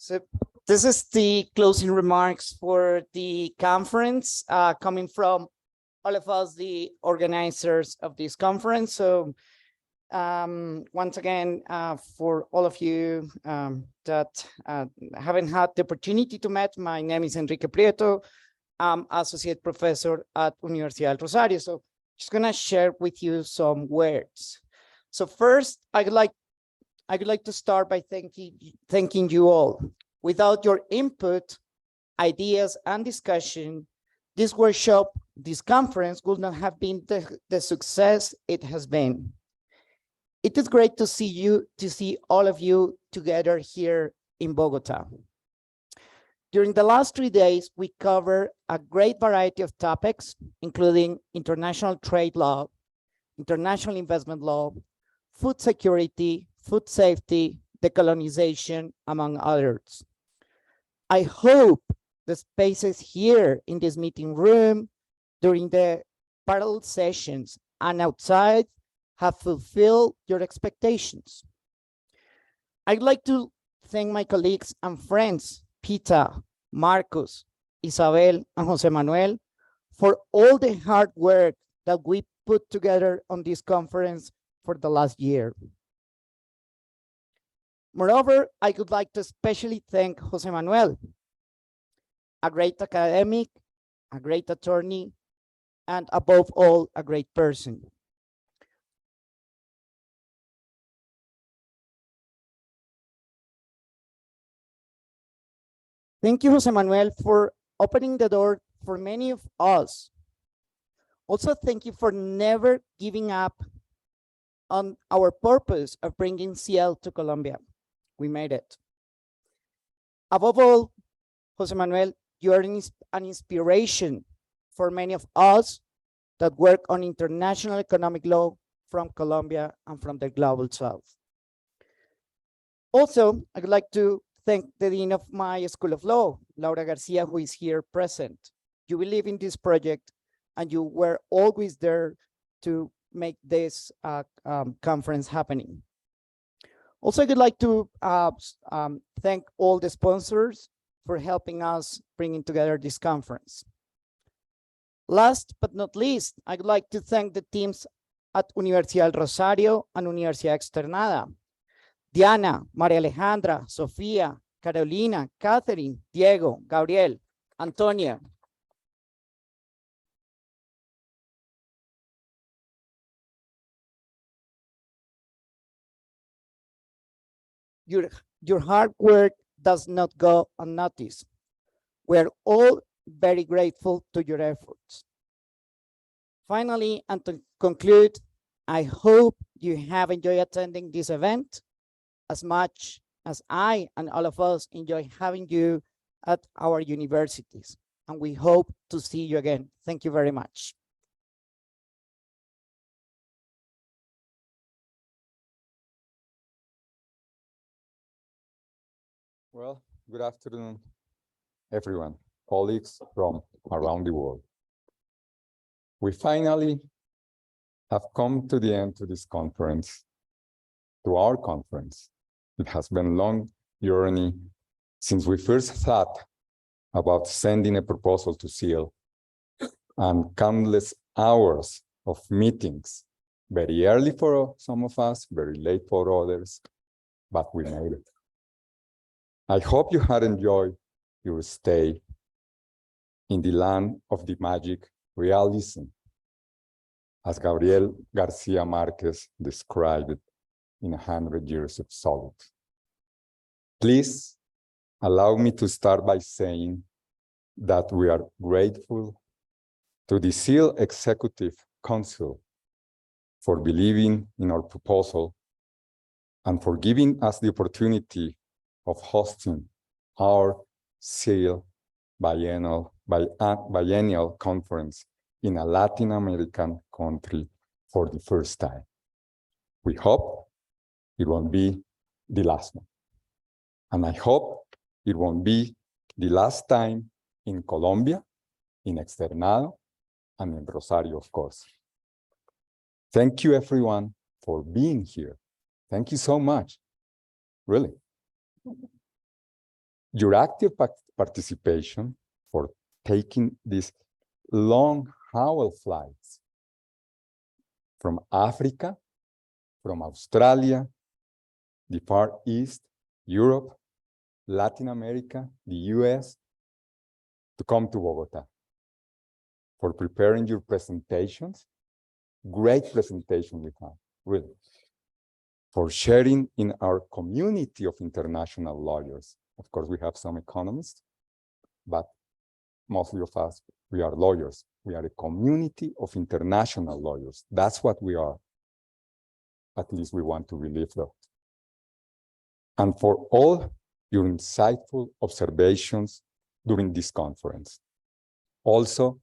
So this is the closing remarks for the conference coming from all of us, the organizers of this conference. So once again, for all of you that haven't had the opportunity to meet, my name is Enrique Prieto. I'm associate professor at Universidad Rosario. So just gonna share with you some words. So first, I would like to start by thanking you all. Without your input, ideas, and discussion, this workshop, this conference would not have been the success it has been. It is great to see all of you together here in Bogota. During the last 3 days, we covered a great variety of topics, including international trade law, international investment law, food security, food safety, decolonization, among others. I hope the spaces here in this meeting room, during the parallel sessions and outside, have fulfilled your expectations. I'd like to thank my colleagues and friends, Pita, Markus, Isabelle, and José Manuel, for all the hard work that we put together on this conference for the last year. Moreover, I would like to especially thank José Manuel, a great academic, a great attorney, and above all, a great person. Thank you, José Manuel, for opening the door for many of us. Also, thank you for never giving up on our purpose of bringing SIEL to Colombia. We made it. Above all, José Manuel, you are an inspiration for many of us that work on international economic law from Colombia and from the global south. Also, I would like to thank the Dean of my School of Law, Laura Garcia, who is here present. You believe in this project and you were always there to make this conference happening. Also, I would like to thank all the sponsors for helping us bringing together this conference. Last but not least, I would like to thank the teams at Universidad Rosario and Universidad Externada. Diana, María Alejandra, Sofía, Carolina, Catherine, Diego, Gabriel, Antonia. Your hard work does not go unnoticed. We're all very grateful to your efforts. Finally, and to conclude, I hope you have enjoyed attending this event as much as I and all of us enjoy having you at our universities. And we hope to see you again. Thank you very much. Well, good afternoon, everyone, colleagues from around the world. We finally have come to the end of this conference, to our conference. It has been a long journey since we first thought about sending a proposal to SIEL and countless hours of meetings, very early for some of us, very late for others, but we made it. I hope you had enjoyed your stay in the land of the magic realism, as Gabriel Garcia Marquez described it in 100 Years of Solitude. Please allow me to start by saying that we are grateful to the SIEL Executive Council for believing in our proposal and for giving us the opportunity of hosting our SIEL biennial conference in a Latin American country for the first time. We hope it won't be the last one. And I hope it won't be the last time in Colombia, in Externado, and in Rosario, of course. Thank you, everyone, for being here. Thank you so much, really. your active participation for taking these long haul flights from Africa, from Australia, the Far East, Europe, Latin America, the US, to come to Bogota, for preparing your presentations. Great presentation we have, really. For sharing in our community of international lawyers. Of course, we have some economists, but mostly of us, we are lawyers. We are a community of international lawyers. That's what we are. At least we want to believe that. And for all your insightful observations during this conference. Also,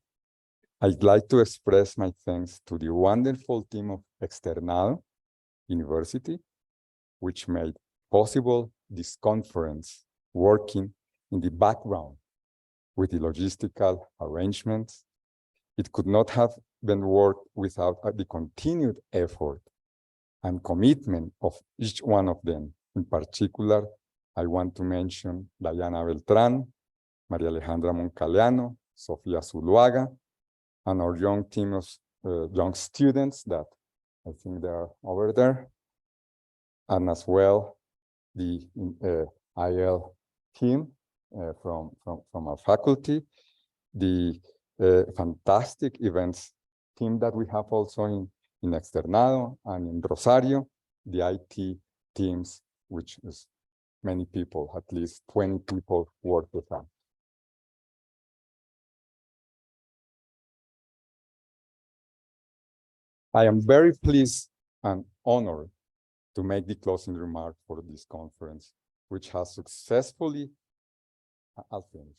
I'd like to express my thanks to the wonderful team of Externado University, which made possible this conference, working in the background with the logistical arrangements. It could not have been worked without the continued effort and commitment of each one of them. In particular, I want to mention Diana Beltran, Maria Alejandra Moncaliano, Sofia Zuluaga, and our young team of young students that I think they are over there, and as well the IL team from our faculty, the fantastic events team that we have also in Externado and in Rosario, the IT teams, which is many people, at least 20 people work with them. I am very pleased and honored to make the closing remark for this conference, which has successfully, I'll finish,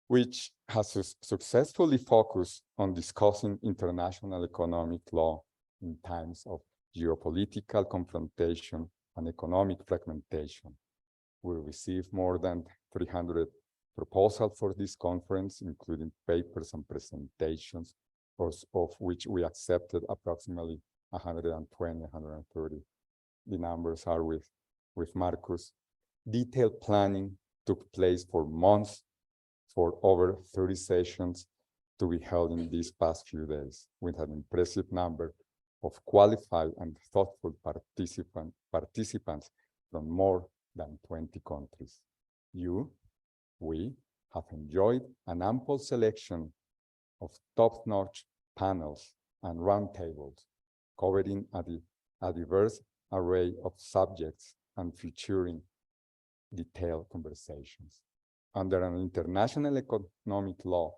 which has successfully focused on discussing international economic law in times of geopolitical confrontation and economic fragmentation. We received more than 300 proposals for this conference, including papers and presentations, of which we accepted approximately 120, 130. The numbers are with Markus. Detailed planning took place for months, for over 30 sessions to be held in these past few days, with an impressive number of qualified and thoughtful participants from more than 20 countries. We have enjoyed an ample selection of top-notch panels and roundtables covering a diverse array of subjects and featuring detailed conversations. Under an international economic law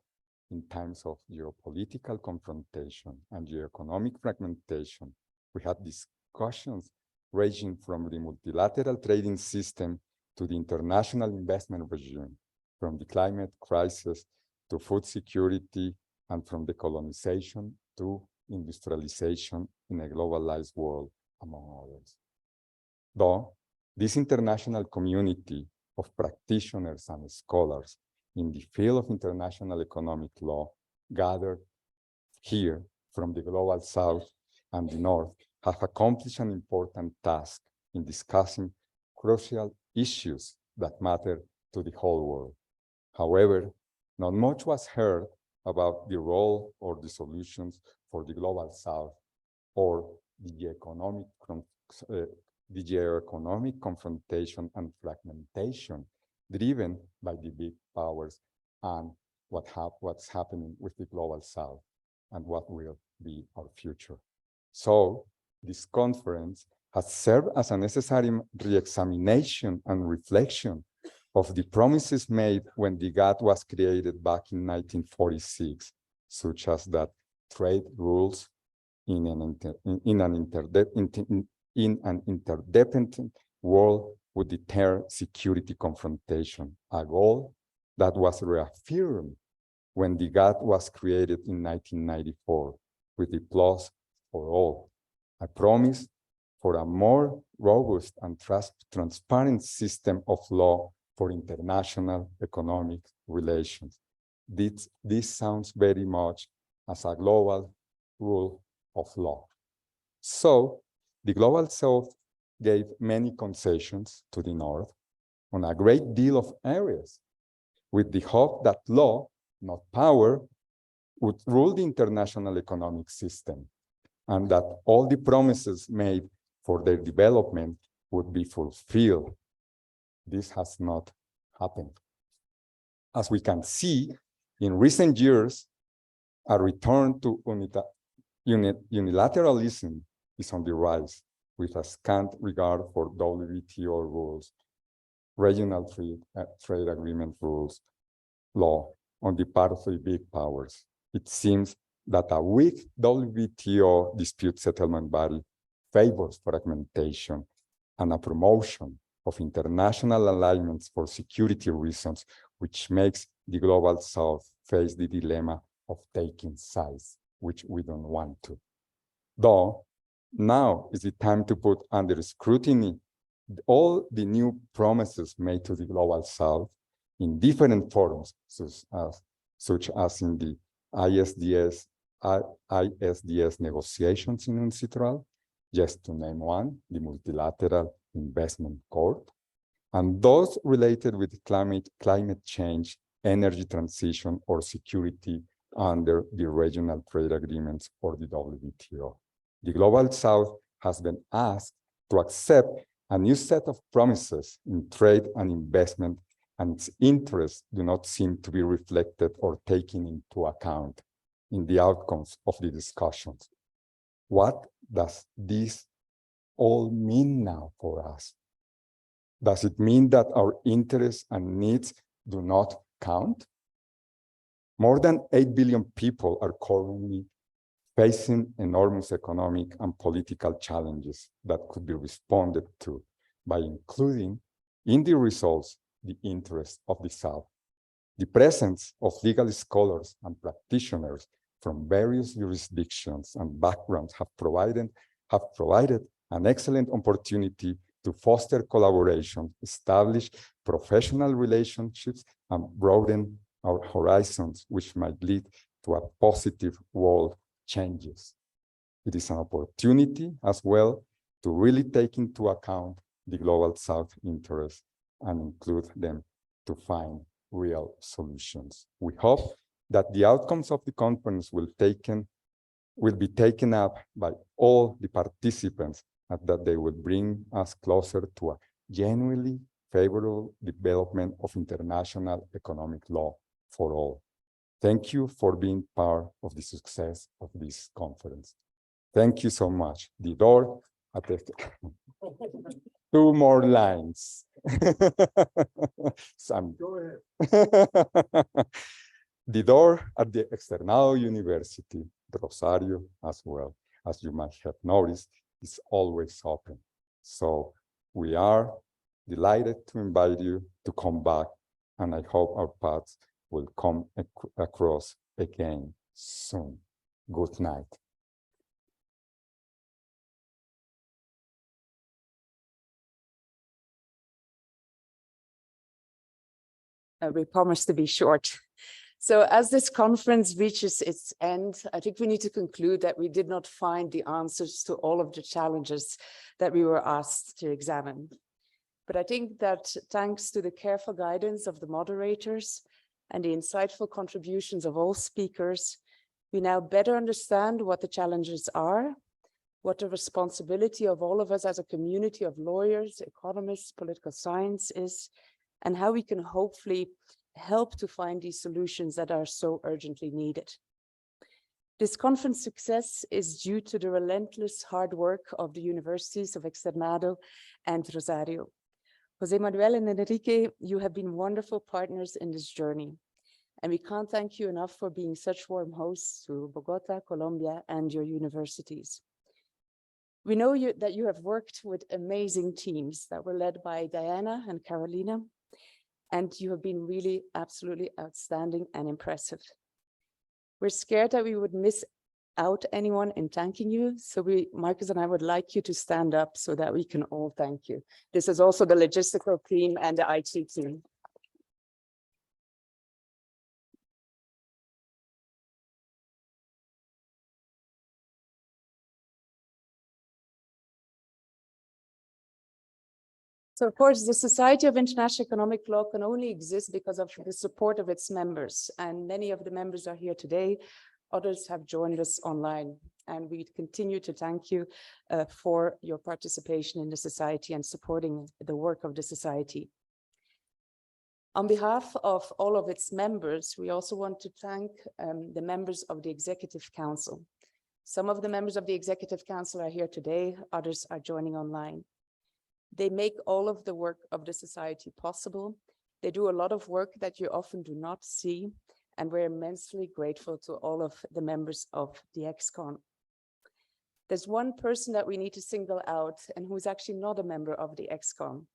in times of geopolitical confrontation and geoeconomic fragmentation, we had discussions ranging from the multilateral trading system to the international investment regime, from the climate crisis to food security, and from decolonization to industrialization in a globalized world, among others. Though this international community of practitioners and scholars in the field of international economic law gathered here from the global south and the north have accomplished an important task in discussing crucial issues that matter to the whole world. However, not much was heard about the role or the solutions for the global south or the geoeconomic confrontation and fragmentation driven by the big powers and what's happening with the global south and what will be our future. So this conference has served as a necessary re-examination and reflection of the promises made when the GATT was created back in 1946, such as that trade rules in an interdependent world would deter security confrontation, a goal that was reaffirmed when the GATT was created in 1994 with the Plus for All, a promise for a more robust and transparent system of law for international economic relations. This sounds very much as a global rule of law. So the global south gave many concessions to the north, on a great deal of areas, with the hope that law, not power, would rule the international economic system, and that all the promises made for their development would be fulfilled. This has not happened. As we can see, in recent years, a return to unilateralism is on the rise, with a scant regard for WTO rules, regional trade agreement rules, law on the part of the big powers. It seems that a weak WTO dispute settlement body favors fragmentation and a promotion of international alignments for security reasons, which makes the global South face the dilemma of taking sides, which we don't want to. Though, now is the time to put under scrutiny all the new promises made to the global South in different forums, such as in the ISDS negotiations in UNCITRAL, just to name one, the Multilateral Investment Court, and those related with climate change, energy transition, or security under the regional trade agreements or the WTO. The Global South has been asked to accept a new set of promises in trade and investment, and its interests do not seem to be reflected or taken into account in the outcomes of the discussions. What does this all mean now for us? Does it mean that our interests and needs do not count? More than 8 billion people are currently facing enormous economic and political challenges that could be responded to by including in the results the interests of the South. The presence of legal scholars and practitioners from various jurisdictions and backgrounds have provided an excellent opportunity to foster collaboration, establish professional relationships, and broaden our horizons, which might lead to a positive world changes. It is an opportunity as well to really take into account the Global South interests and include them to find real solutions. We hope that the outcomes of the conference will be taken up by all the participants, and that they will bring us closer to a genuinely favorable development of international economic law for all. Thank you for being part of the success of this conference. Thank you so much. The door at the 2 more lines. Go ahead. The door at the Externado University, Rosario, as well, as you might have noticed, is always open. So we are delighted to invite you to come back, and I hope our paths will come across again soon. Good night. We promise to be short. So as this conference reaches its end, I think we need to conclude that we did not find the answers to all of the challenges that we were asked to examine. But I think that thanks to the careful guidance of the moderators and the insightful contributions of all speakers, we now better understand what the challenges are, what the responsibility of all of us as a community of lawyers, economists, political science is, and how we can hopefully help to find these solutions that are so urgently needed. This conference success is due to the relentless hard work of the universities of Externado and Rosario. José, Manuel, and Enrique, you have been wonderful partners in this journey, and we can't thank you enough for being such warm hosts to Bogota, Colombia, and your universities. We know that you have worked with amazing teams that were led by Diana and Carolina, and you have been really absolutely outstanding and impressive. We're scared that we would miss out anyone in thanking you, so Markus and I would like you to stand up so that we can all thank you. This is also the logistical team and the IT team. So of course, the Society of International Economic Law can only exist because of the support of its members. And many of the members are here today. Others have joined us online. And we continue to thank you for your participation in the society and supporting the work of the society. On behalf of all of its members, we also want to thank the members of the Executive Council. Some of the members of the Executive Council are here today, others are joining online. They make all of the work of the society possible. They do a lot of work that you often do not see, and we're immensely grateful to all of the members of the ExCon. There's one person that we need to single out and who's actually not a member of the ExCon.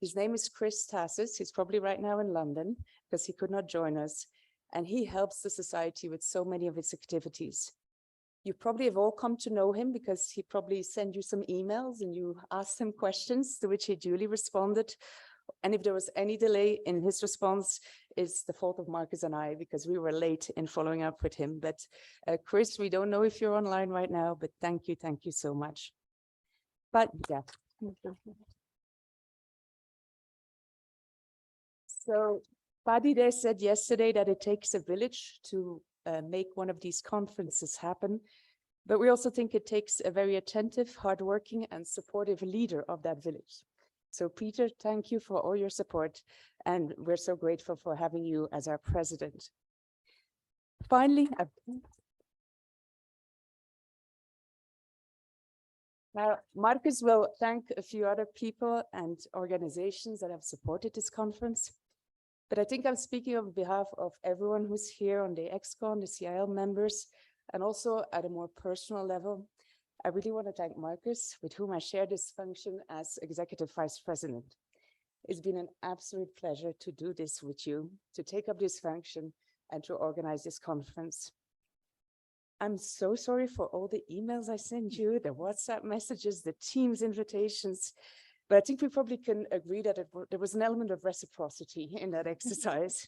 His name is Chris Tassis. He's probably right now in London because he could not join us. And he helps the society with so many of its activities. You probably have all come to know him because he probably sent you some emails and you asked him questions to which he duly responded. And if there was any delay in his response, it's the fault of Markus and I because we were late in following up with him. But Chris, we don't know if you're online right now, but thank you so much. But yeah. So Padide said yesterday that it takes a village to make one of these conferences happen. But we also think it takes a very attentive, hardworking and supportive leader of that village. So Peter, thank you for all your support, and we're so grateful for having you as our president. Finally, now Markus will thank a few other people and organizations that have supported this conference, but I think I'm speaking on behalf of everyone who's here on the ExCon, the SIEL members, and also at a more personal level. I really want to thank Markus, with whom I share this function as Executive Vice President. It's been an absolute pleasure to do this with you, to take up this function and to organize this conference. I'm so sorry for all the emails I sent you, the WhatsApp messages, the Teams invitations, but I think we probably can agree that there was an element of reciprocity in that exercise.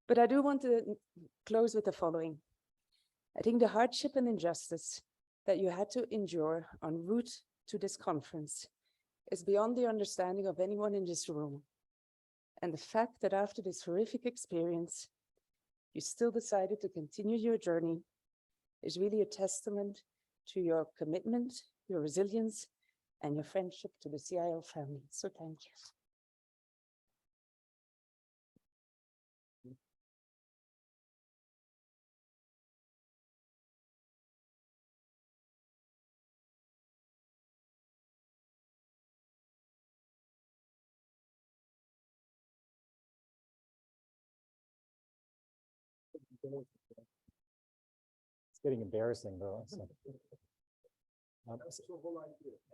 But I do want to close with the following. I think the hardship and injustice that you had to endure en route to this conference is beyond the understanding of anyone in this room. And the fact that after this horrific experience, you still decided to continue your journey is really a testament to your commitment, your resilience, and your friendship to the SIEL family. So thank you. It's getting embarrassing though. So.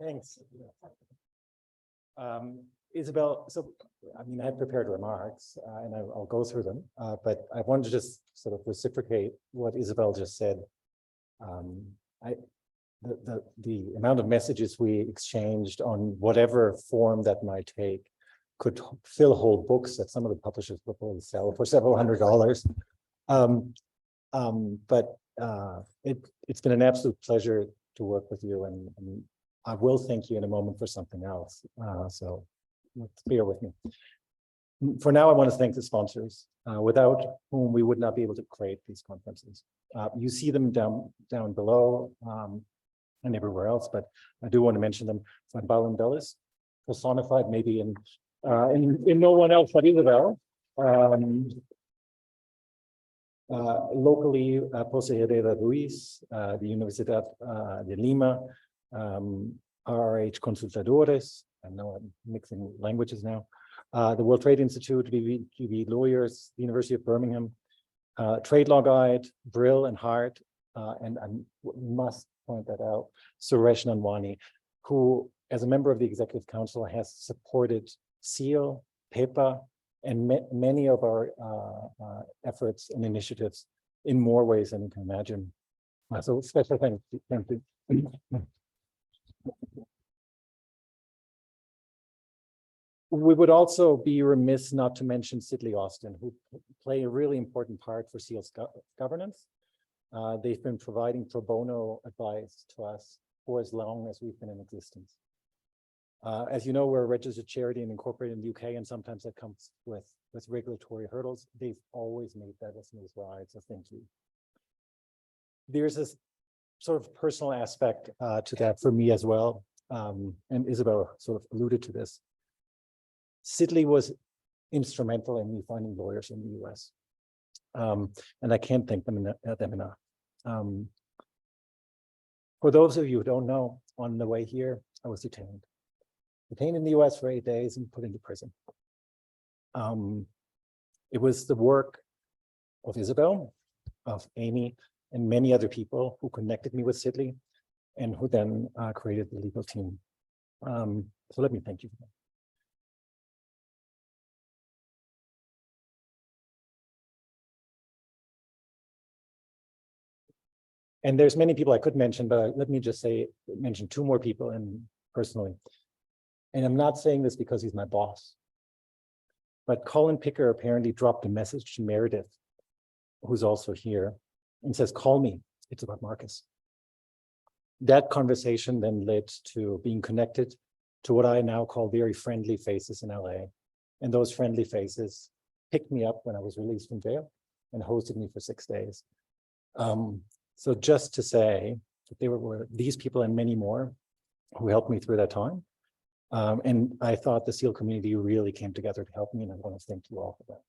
Thanks. Isabelle, so I mean, I prepared remarks and I'll go through them, but I wanted to just sort of reciprocate what Isabelle just said. The amount of messages we exchanged on whatever form that might take could fill whole books that some of the publishers will probably sell for several $100s. But it's been an absolute pleasure to work with you, and I will thank you in a moment for something else. So bear with me. For now, I want to thank the sponsors, without whom we would not be able to create these conferences. You see them down below and everywhere else, but I do want to mention them. Van Balen Bellis, personified maybe in no one else but Isabelle. Locally, José Herrera Ruiz, the Universidad de Lima, RH Consultadores, I know I'm mixing languages now, the World Trade Institute, VB Lawyers, the University of Birmingham, Trade Law Guide, Brill and Hart, and I must point that out, Suresh Nanwani, who, as a member of the Executive Council, has supported SEAL, PEPA, and many of our efforts and initiatives in more ways than you can imagine. So special thanks. We would also be remiss not to mention Sidley Austin, who play a really important part for SEAL's governance. They've been providing pro bono advice to us for as long as we've been in existence. As you know, we're a registered charity and incorporated in the UK, and sometimes that comes with regulatory hurdles. They've always made that a smooth ride, so thank you. There's this sort of personal aspect to that for me as well, and Isabelle sort of alluded to this. Sidley was instrumental in me finding lawyers in the US, and I can't thank them enough. For those of you who don't know, on the way here, I was detained in the US for 8 days and put into prison. It was the work of Isabelle, of Amy, and many other people who connected me with Sidley and who then created the legal team. So let me thank you for that. And there's many people I could mention, but let me just mention two more people and personally. And I'm not saying this because he's my boss, but Colin Picker apparently dropped a message to Meredith, who's also here, and says, call me, it's about Markus. That conversation then led to being connected to what I now call very friendly faces in LA. And those friendly faces picked me up when I was released from jail and hosted me for 6 days. So just to say that there were these people and many more who helped me through that time. And I thought the SEAL community really came together to help me, and I want to thank you all for that.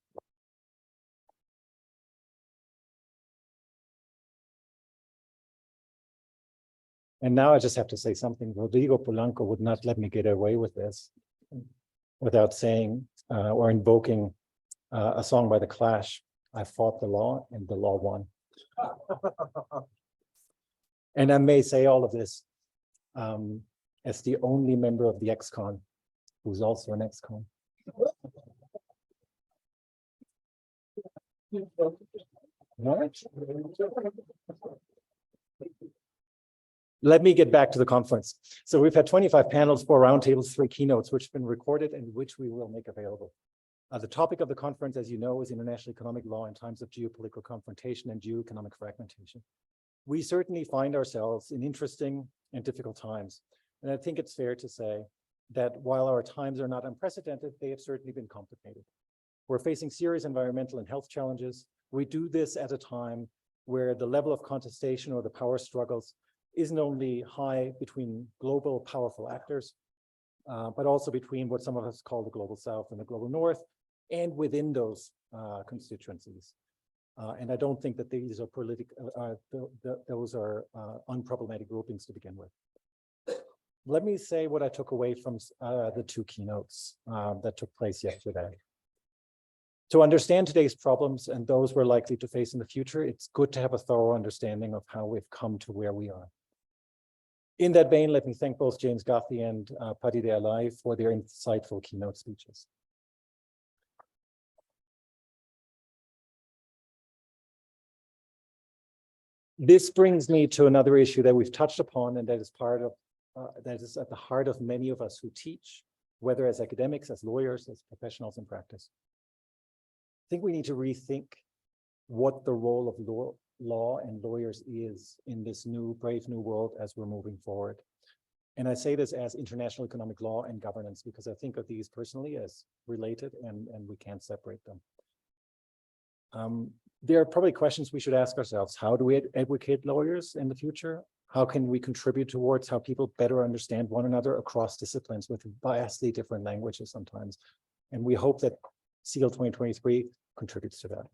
And now I just have to say something. Rodrigo Polanco would not let me get away with this without saying or invoking a song by The Clash. I fought the law and the law won. And I may say all of this as the only member of the ex-con who's also an ex-con. Let me get back to the conference. So we've had 25 panels, 4 roundtables, 3 keynotes, which have been recorded and which we will make available. The topic of the conference, as you know, is international economic law in times of geopolitical confrontation and geoeconomic fragmentation. We certainly find ourselves in interesting and difficult times. And I think it's fair to say that while our times are not unprecedented, they have certainly been complicated. We're facing serious environmental and health challenges. We do this at a time where the level of contestation or the power struggles isn't only high between global powerful actors, but also between what some of us call the global south and the global north, and within those constituencies. And I don't think that these are those are unproblematic groupings to begin with. Let me say what I took away from the 2 keynotes that took place yesterday. To understand today's problems and those we're likely to face in the future, it's good to have a thorough understanding of how we've come to where we are. In that vein, let me thank both James Guthrie and Paddy de Alay for their insightful keynote speeches. This brings me to another issue that we've touched upon, and that is that is at the heart of many of us who teach, whether as academics, as lawyers, as professionals in practice. I think we need to rethink what the role of law and lawyers is in this new, brave new world as we're moving forward. And I say this as international economic law and governance, because I think of these personally as related and we can't separate them. There are probably questions we should ask ourselves. How do we advocate lawyers in the future? How can we contribute towards how people better understand one another across disciplines with vastly different languages sometimes? And we hope that SEAL 2023 contributes to that.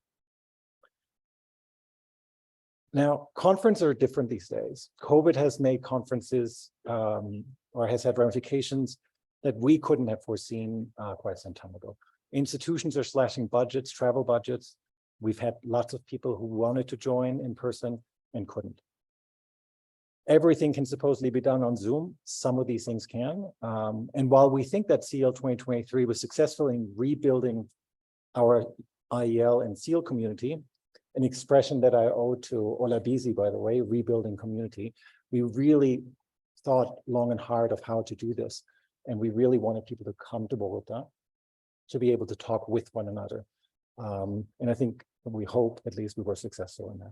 Now, conferences are different these days. COVID has made conferences or has had ramifications that we couldn't have foreseen quite some time ago. Institutions are slashing budgets, travel budgets. We've had lots of people who wanted to join in person and couldn't. Everything can supposedly be done on Zoom. Some of these things can. And while we think that SEAL 2023 was successful in rebuilding our IEL and SEAL community, an expression that I owe to Olabizi, by the way, rebuilding community, we really thought long and hard of how to do this. And we really wanted people to come to Bogota to be able to talk with one another. And I think we hope at least we were successful in that.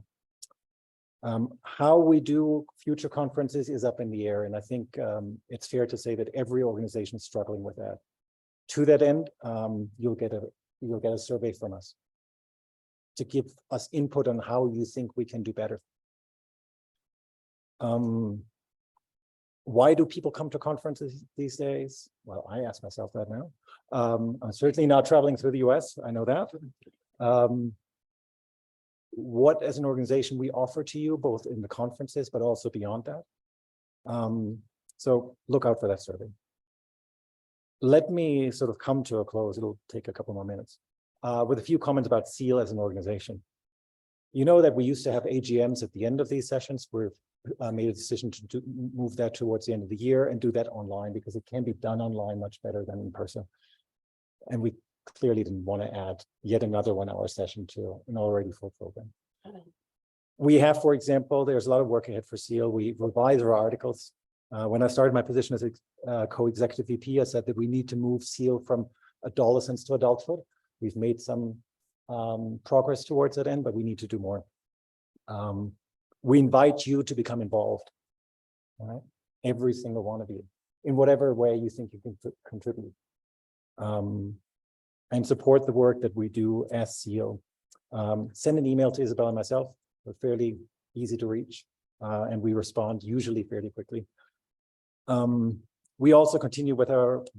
How we do future conferences is up in the air, and I think it's fair to say that every organization is struggling with that. To that end, you'll get a survey from us to give us input on how you think we can do better. Why do people come to conferences these days? Well, I ask myself that now. I'm certainly not traveling through the US, I know that. What as an organization we offer to you, both in the conferences, but also beyond that. So look out for that survey. Let me sort of come to a close. It'll take a couple more minutes with a few comments about SIEL as an organization. You know that we used to have AGMs at the end of these sessions. We've made a decision to move that towards the end of the year and do that online because it can be done online much better than in person. And we clearly didn't want to add yet another 1-hour session to an already full program. We have, for example, there's a lot of work ahead for SIEL. We revise our articles. When I started my position as a co-executive VP, I said that we need to move SIEL from adolescence to adulthood. We've made some progress towards that end, but we need to do more. We invite you to become involved, all right? Every single one of you, in whatever way you think you can contribute. And support the work that we do as SIEL. Send an email to Isabelle and myself. We're fairly easy to reach, and we respond usually fairly quickly. We also continue with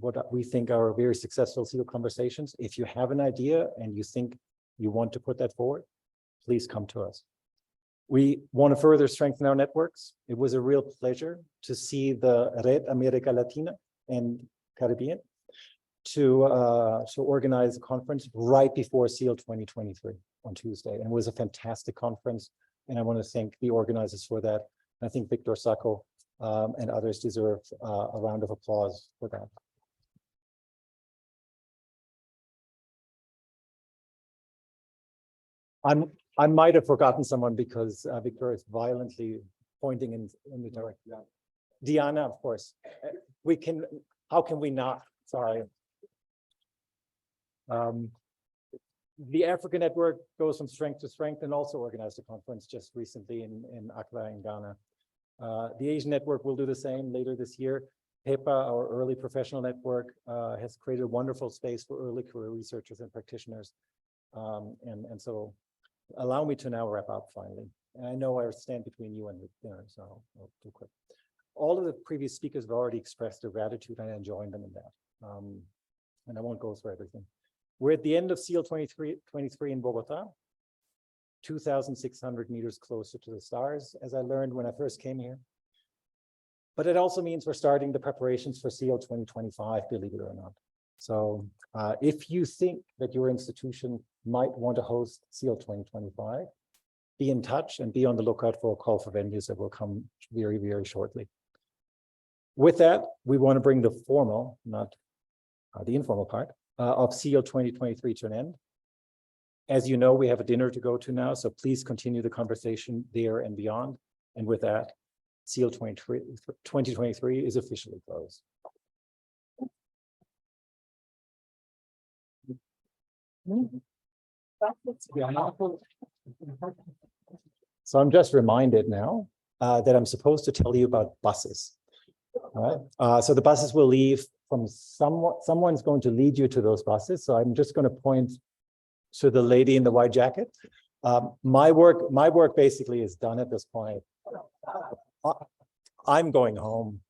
what we think are very successful SIEL conversations. If you have an idea and you think you want to put that forward, please come to us. We want to further strengthen our networks. It was a real pleasure to see the Red America Latina and Caribbean to organize a conference right before SIEL 2023 on Tuesday. And it was a fantastic conference. And I want to thank the organizers for that. I think Victor Sacco and others deserve a round of applause for that. I might have forgotten someone because Victor is violently pointing in the direction. Diana, of course. How can we not? Sorry. The Africa Network goes from strength to strength and also organized a conference just recently in Accra in Ghana. The Asian Network will do the same later this year. PEPA, our early professional network, has created a wonderful space for early career researchers and practitioners. And so allow me to now wrap up finally. And I know I stand between you and the dinner, so I'll do quick. All of the previous speakers have already expressed their gratitude, and I join them in that. And I won't go through everything. We're at the end of SIEL 23 in Bogota, 2,600 meters closer to the stars, as I learned when I first came here. But it also means we're starting the preparations for SIEL 2025, believe it or not. So if you think that your institution might want to host SIEL 2025, be in touch and be on the lookout for a call for venues that will come very, very shortly. With that, we want to bring the formal, not the informal part, of SIEL 2023 to an end. As you know, we have a dinner to go to now, so please continue the conversation there and beyond. And with that, SIEL 2023 is officially closed. So I'm just reminded now that I'm supposed to tell you about buses. All right. So the buses will leave from someone's going to lead you to those buses. So I'm just going to point to the lady in the white jacket. My work basically is done at this point. I'm going home.